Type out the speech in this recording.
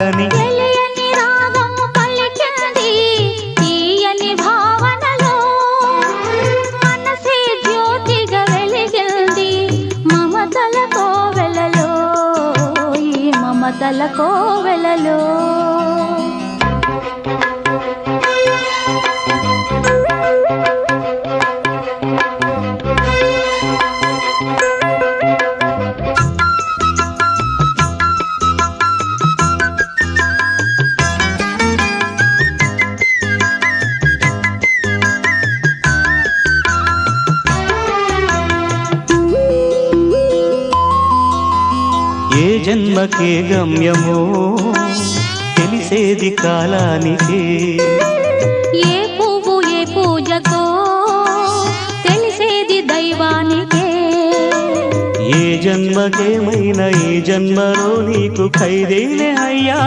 అని తెలియని రాగము పలికింది తీయని భావనలో మనసే జ్యోతిగా వెలిగింది మమతల కోవెలలో ఈ మమతల కోవెలలో ఏ జన్మకే గమ్యమో తెలిసేది కాలానికే ఏ పువ్వు ఏ పూజకో తెలిసేది దైవానికే ఏ జన్మకేమైనా ఈ జన్మలో నీకు ఖైదేలే అయ్యా